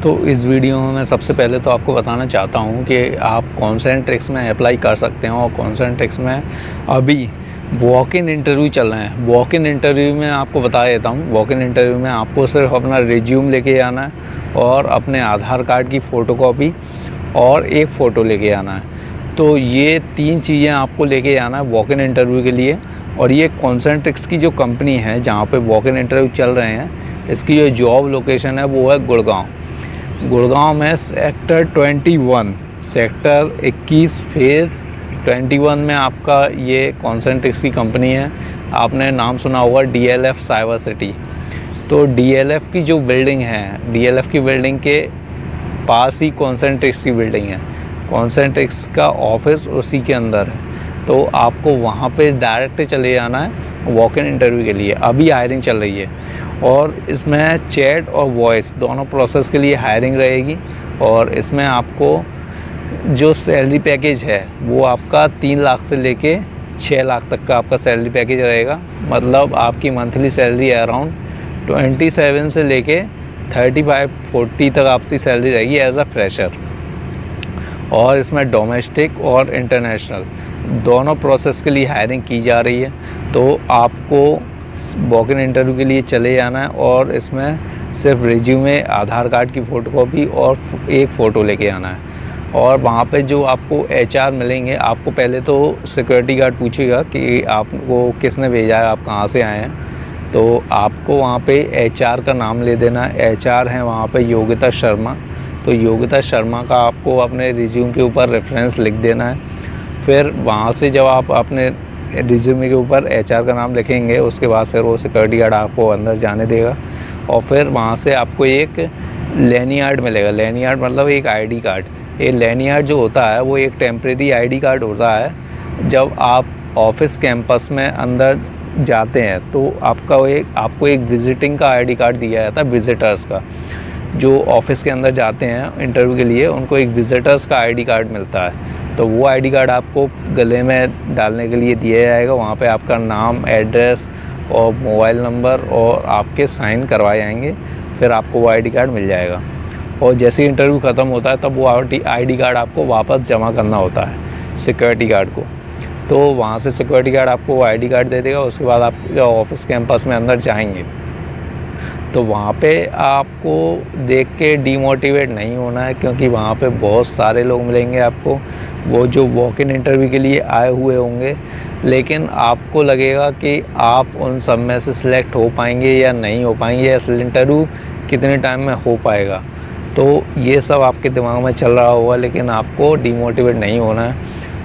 तो इस वीडियो में मैं सबसे पहले तो आपको बताना चाहता हूँ कि आप कॉन्सेंट्रिक्स में अप्लाई कर सकते हैं। और कॉन्सेंट्रिक्स में अभी वॉक इन इंटरव्यू चल रहे हैं। वॉक इन इंटरव्यू में आपको बता देता हूँ, वॉक इन इंटरव्यू में आपको सिर्फ अपना रिज्यूम लेके आना है और अपने आधार कार्ड की फ़ोटोकॉपी और एक फ़ोटो लेके आना है। तो ये 3 चीज़ें आपको लेके आना है वॉक इन इंटरव्यू के लिए। और ये कॉन्सेंट्रिक्स की जो कंपनी है जहाँ पे वॉक इन इंटरव्यू चल रहे हैं, इसकी जो जॉब लोकेशन है वो है गुड़गांव में सेक्टर 21 फेज़ 21 में आपका ये कॉन्सेंट्रिक्स की कंपनी है। आपने नाम सुना होगा DLF साइबर सिटी। तो DLF की जो बिल्डिंग है, DLF की बिल्डिंग के पास ही कॉन्सेंट्रिक्स की बिल्डिंग है। कॉन्सेंट्रिक्स का ऑफिस उसी के अंदर है। तो आपको वहाँ पे डायरेक्ट चले जाना है वॉक इन इंटरव्यू के लिए। अभी हायरिंग चल रही है और इसमें चैट और वॉइस दोनों प्रोसेस के लिए हायरिंग रहेगी। और इसमें आपको जो सैलरी पैकेज है वो आपका 3 लाख से लेके 6 लाख तक का आपका सैलरी पैकेज रहेगा। मतलब आपकी मंथली सैलरी अराउंड 27 से लेके 35-40 तक आपकी सैलरी रहेगी एज अ फ्रेशर। और इसमें डोमेस्टिक और इंटरनेशनल दोनों प्रोसेस के लिए हायरिंग की जा रही है। तो आपको वॉक इन इंटरव्यू के लिए चले जाना है और इसमें सिर्फ रिज्यूमे, आधार कार्ड की फ़ोटोकॉपी और एक फ़ोटो लेके आना है। और वहाँ पे जो आपको HR मिलेंगे, आपको पहले तो सिक्योरिटी गार्ड पूछेगा कि आपको किसने भेजा है, आप कहाँ से आए हैं। तो आपको वहाँ पे HR का नाम ले देना है। HR हैं वहाँ पे योगिता शर्मा। तो योगिता शर्मा का आपको अपने रिज्यूम के ऊपर रेफरेंस लिख देना है। फिर वहाँ से जब आप अपने रिज्यूमे के ऊपर HR का नाम लिखेंगे, उसके बाद फिर वो सिक्योरिटी गार्ड आपको अंदर जाने देगा। और फिर वहाँ से आपको एक लैनियार्ड मिलेगा। लैनियार्ड मतलब एक ID कार्ड। ये लैनियार्ड जो होता है वो एक टेम्प्रेरी ID कार्ड होता है। जब आप ऑफिस कैंपस में अंदर जाते हैं तो आपको एक विजिटिंग का ID कार्ड दिया जाता है, विजिटर्स का। जो ऑफिस के अंदर जाते हैं इंटरव्यू के लिए, उनको एक विजिटर्स का ID कार्ड मिलता है। तो वो ID कार्ड आपको गले में डालने के लिए दिया जाएगा। वहाँ पे आपका नाम, एड्रेस और मोबाइल नंबर और आपके साइन करवाए जाएंगे। फिर आपको वो ID कार्ड मिल जाएगा। और जैसे ही इंटरव्यू ख़त्म होता है तब वो ID कार्ड आपको वापस जमा करना होता है सिक्योरिटी गार्ड को। तो वहाँ से सिक्योरिटी गार्ड आपको वो ID कार्ड दे देगा। उसके बाद आप ऑफिस कैंपस में अंदर जाएंगे तो वहाँ पे आपको देख के डीमोटिवेट नहीं होना है, क्योंकि वहाँ पे बहुत सारे लोग मिलेंगे आपको, वो जो वॉक इन इंटरव्यू के लिए आए हुए होंगे। लेकिन आपको लगेगा कि आप उन सब में से सिलेक्ट हो पाएंगे या नहीं हो पाएंगे, या इंटरव्यू कितने टाइम में हो पाएगा। तो ये सब आपके दिमाग में चल रहा होगा, लेकिन आपको डीमोटिवेट नहीं होना है।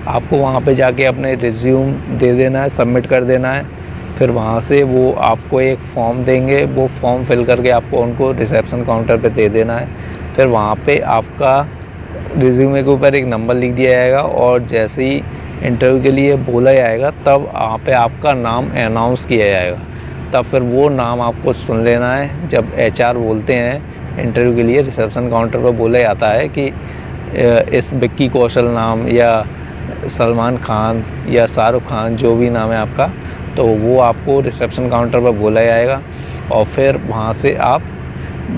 आपको वहाँ पे जाके अपने रिज्यूम दे देना है, सबमिट कर देना है। फिर वहाँ से वो आपको एक फॉर्म देंगे, वो फॉर्म फिल करके आपको उनको रिसेप्शन काउंटर पे दे देना है। फिर वहाँ पे आपका रिज्यूमे के ऊपर एक नंबर लिख दिया जाएगा और जैसे ही इंटरव्यू के लिए बोला जाएगा तब वहाँ पे आपका नाम अनाउंस किया जाएगा। तब फिर वो नाम आपको सुन लेना है। जब HR बोलते हैं इंटरव्यू के लिए, रिसेप्शन काउंटर पर बोला जाता है कि इस विक्की कौशल नाम या सलमान खान या शाहरुख खान, जो भी नाम है आपका, तो वो आपको रिसेप्शन काउंटर पर बोला जाएगा। और फिर वहाँ से आप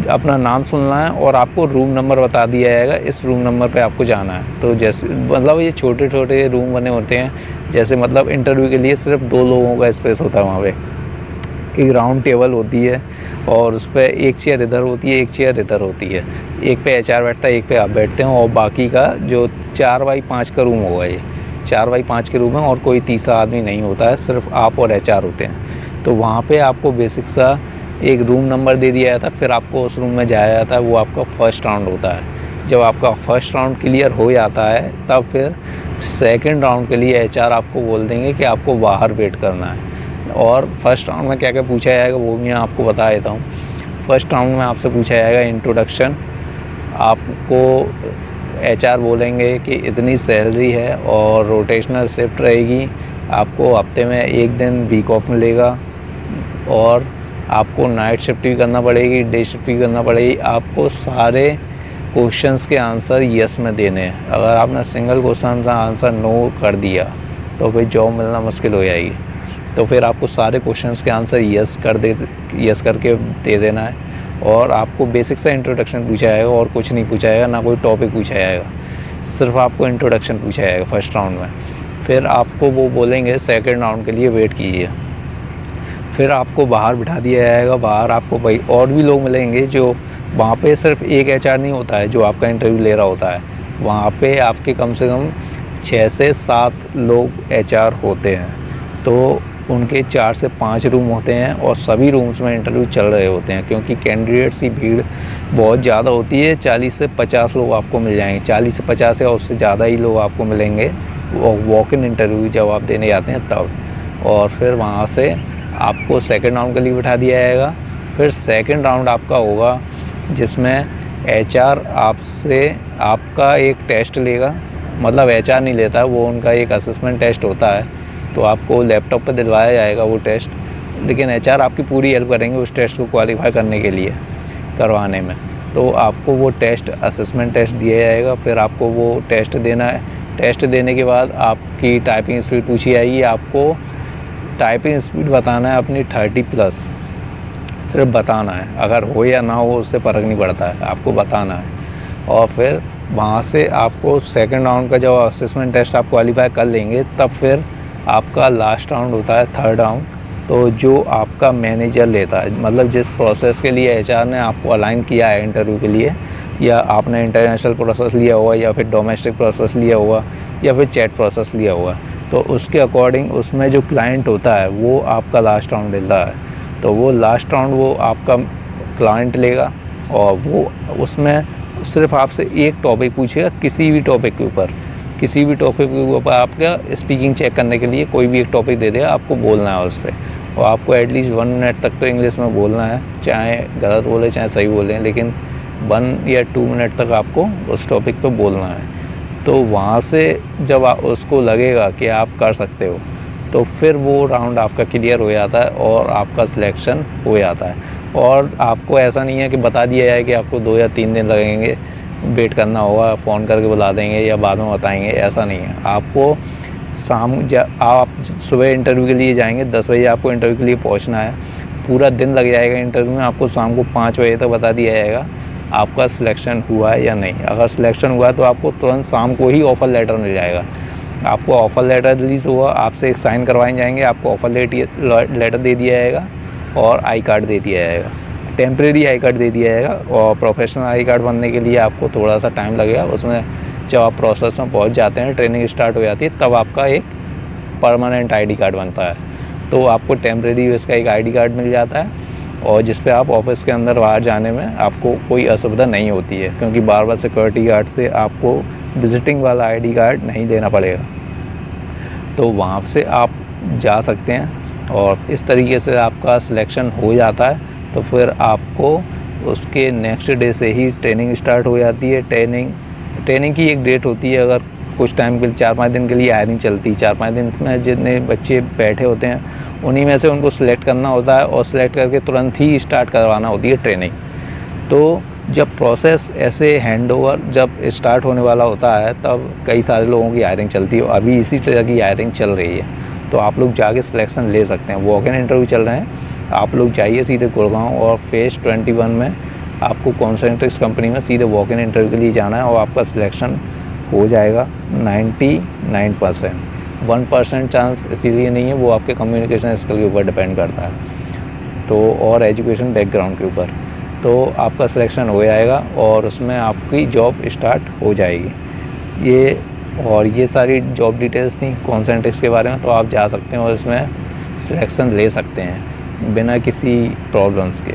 अपना नाम सुनना है और आपको रूम नंबर बता दिया जाएगा, इस रूम नंबर पे आपको जाना है। तो जैसे मतलब ये छोटे छोटे रूम बने होते हैं, जैसे मतलब इंटरव्यू के लिए सिर्फ 2 लोगों का स्पेस होता है वहाँ पे। एक राउंड टेबल होती है और उस पर एक चेयर इधर होती है, एक चेयर इधर होती है। एक पे HR बैठता है, एक पे आप बैठते हैं। और बाकी का जो 4x5 का रूम होगा, ये 4x5 के रूम है और कोई तीसरा आदमी नहीं होता है, सिर्फ आप और HR होते हैं। तो वहाँ पे आपको बेसिक सा एक रूम नंबर दे दिया जाता है। फिर आपको उस रूम में जाया जाता है, वो आपका फर्स्ट राउंड होता है। जब आपका फर्स्ट राउंड क्लियर हो जाता है तब फिर सेकंड राउंड के लिए HR आपको बोल देंगे कि आपको बाहर वेट करना है। और फर्स्ट राउंड में क्या क्या पूछा जाएगा वो भी मैं आपको बता देता हूँ। फर्स्ट राउंड में आपसे पूछा जाएगा इंट्रोडक्शन। आपको HR बोलेंगे कि इतनी सैलरी है और रोटेशनल शिफ्ट रहेगी, आपको हफ्ते में 1 दिन वीक ऑफ मिलेगा और आपको नाइट शिफ्ट भी करना पड़ेगी, डे शिफ्ट भी करना पड़ेगी। आपको सारे क्वेश्चंस के आंसर यस में देने हैं। अगर आपने सिंगल क्वेश्चन का आंसर नो कर दिया तो फिर जॉब मिलना मुश्किल हो जाएगी। तो फिर आपको सारे क्वेश्चंस के आंसर यस करके दे देना है। और आपको बेसिक सा इंट्रोडक्शन पूछा जाएगा और कुछ नहीं पूछा जाएगा, ना कोई टॉपिक पूछा जाएगा, सिर्फ आपको इंट्रोडक्शन पूछा जाएगा फर्स्ट राउंड में। फिर आपको वो बोलेंगे सेकंड राउंड के लिए वेट कीजिए। फिर आपको बाहर बिठा दिया जाएगा। बाहर आपको भाई और भी लोग मिलेंगे, जो वहाँ पे सिर्फ एक एचआर नहीं होता है जो आपका इंटरव्यू ले रहा होता है, वहाँ पे आपके कम से कम 6 से 7 लोग एचआर होते हैं। तो उनके 4 से 5 रूम होते हैं और सभी रूम्स में इंटरव्यू चल रहे होते हैं, क्योंकि कैंडिडेट्स की भीड़ बहुत ज़्यादा होती है। 40 से 50 लोग आपको मिल जाएंगे, 40 से 50 या उससे ज़्यादा ही लोग आपको मिलेंगे वॉक इन इंटरव्यू जब आप देने जाते हैं तब। और फिर वहाँ से आपको सेकंड राउंड के लिए बिठा दिया जाएगा। फिर सेकंड राउंड आपका होगा जिसमें एचआर आपसे आपका एक टेस्ट लेगा, मतलब एचआर नहीं लेता, वो उनका एक असेसमेंट टेस्ट होता है, तो आपको लैपटॉप पर दिलवाया जाएगा वो टेस्ट, लेकिन एचआर आपकी पूरी हेल्प करेंगे उस टेस्ट को क्वालिफाई करने के लिए, करवाने में। तो आपको वो टेस्ट असेसमेंट टेस्ट दिया जाएगा, फिर आपको वो टेस्ट देना है। टेस्ट देने के बाद आपकी टाइपिंग स्पीड पूछी जाएगी। आपको टाइपिंग स्पीड बताना है अपनी 30+, सिर्फ बताना है, अगर हो या ना हो उससे फ़र्क नहीं पड़ता है, आपको बताना है। और फिर वहाँ से आपको सेकंड राउंड का जब असेसमेंट टेस्ट आप क्वालिफाई कर लेंगे, तब फिर आपका लास्ट राउंड होता है थर्ड राउंड, तो जो आपका मैनेजर लेता है, मतलब जिस प्रोसेस के लिए एचआर ने आपको अलाइन किया है इंटरव्यू के लिए, या आपने इंटरनेशनल प्रोसेस लिया हुआ, या फिर डोमेस्टिक प्रोसेस लिया हुआ, या फिर चैट प्रोसेस लिया हुआ, तो उसके अकॉर्डिंग उसमें जो क्लाइंट होता है वो आपका लास्ट राउंड लेता है। तो वो लास्ट राउंड वो आपका क्लाइंट लेगा, और वो उसमें सिर्फ आपसे एक टॉपिक पूछेगा, किसी भी टॉपिक के ऊपर, किसी भी टॉपिक के ऊपर आपका स्पीकिंग चेक करने के लिए कोई भी एक टॉपिक दे देगा, आपको बोलना है उस पर। और आपको एटलीस्ट 1 मिनट तक तो इंग्लिश में बोलना है, चाहे गलत बोले चाहे सही बोलें, लेकिन 1 या 2 मिनट तक आपको उस टॉपिक पे बोलना है। तो वहाँ से जब उसको लगेगा कि आप कर सकते हो, तो फिर वो राउंड आपका क्लियर हो जाता है और आपका सिलेक्शन हो जाता है। और आपको ऐसा नहीं है कि बता दिया जाए कि आपको 2 या 3 दिन लगेंगे, वेट करना होगा, फ़ोन करके बुला देंगे या बाद में बताएंगे, ऐसा नहीं है। आपको आप सुबह इंटरव्यू के लिए जाएंगे, 10 बजे आपको इंटरव्यू के लिए पहुंचना है, पूरा दिन लग जाएगा इंटरव्यू में, आपको शाम को 5 बजे तक बता दिया जाएगा आपका सिलेक्शन हुआ है या नहीं। अगर सिलेक्शन हुआ है तो आपको तुरंत शाम को ही ऑफ़र लेटर मिल जाएगा। आपको ऑफ़र लेटर रिलीज़ हुआ, आपसे एक साइन करवाए जाएंगे, आपको ऑफ़र लेटर दे दिया जाएगा और आई कार्ड दे दिया जाएगा, टेम्परेरी आई कार्ड दे दिया जाएगा। और प्रोफेशनल आई कार्ड बनने के लिए आपको थोड़ा सा टाइम लगेगा, उसमें जब आप प्रोसेस में पहुंच जाते हैं, ट्रेनिंग स्टार्ट हो जाती है, तब आपका एक परमानेंट आईडी कार्ड बनता है। तो आपको टेम्परेरी इसका एक आईडी कार्ड मिल जाता है, और जिस पे आप ऑफिस के अंदर बाहर जाने में आपको कोई असुविधा नहीं होती है, क्योंकि बार बार सिक्योरिटी गार्ड से आपको विजिटिंग वाला आईडी कार्ड नहीं देना पड़ेगा। तो वहाँ से आप जा सकते हैं, और इस तरीके से आपका सिलेक्शन हो जाता है। तो फिर आपको उसके नेक्स्ट डे से ही ट्रेनिंग स्टार्ट हो जाती है। ट्रेनिंग की एक डेट होती है, अगर कुछ टाइम के लिए 4-5 दिन के लिए हायरिंग चलती है। 4-5 दिन में जितने बच्चे बैठे होते हैं उन्हीं में से उनको सिलेक्ट करना होता है, और सिलेक्ट करके तुरंत ही स्टार्ट करवाना होती है ट्रेनिंग। तो जब प्रोसेस ऐसे हैंडओवर जब स्टार्ट होने वाला होता है, तब कई सारे लोगों की हायरिंग चलती है। अभी इसी तरह की हायरिंग चल रही है, तो आप लोग जाके सिलेक्शन ले सकते हैं। वॉक इन इंटरव्यू चल रहे हैं, आप लोग जाइए सीधे गुड़गांव, और फेज़ 21 में आपको कॉन्सेंट्रिक्स कंपनी में सीधे वॉक इन इंटरव्यू के लिए जाना है, और आपका सिलेक्शन हो जाएगा 99%। 1% चांस इसीलिए नहीं है, वो आपके कम्युनिकेशन स्किल के ऊपर डिपेंड करता है, तो और एजुकेशन बैकग्राउंड के ऊपर। तो आपका सिलेक्शन हो जाएगा और उसमें आपकी जॉब स्टार्ट हो जाएगी। ये सारी जॉब डिटेल्स थी कॉन्सेंट्रिक्स के बारे में, तो आप जा सकते हैं और इसमें सिलेक्शन ले सकते हैं बिना किसी प्रॉब्लम्स के।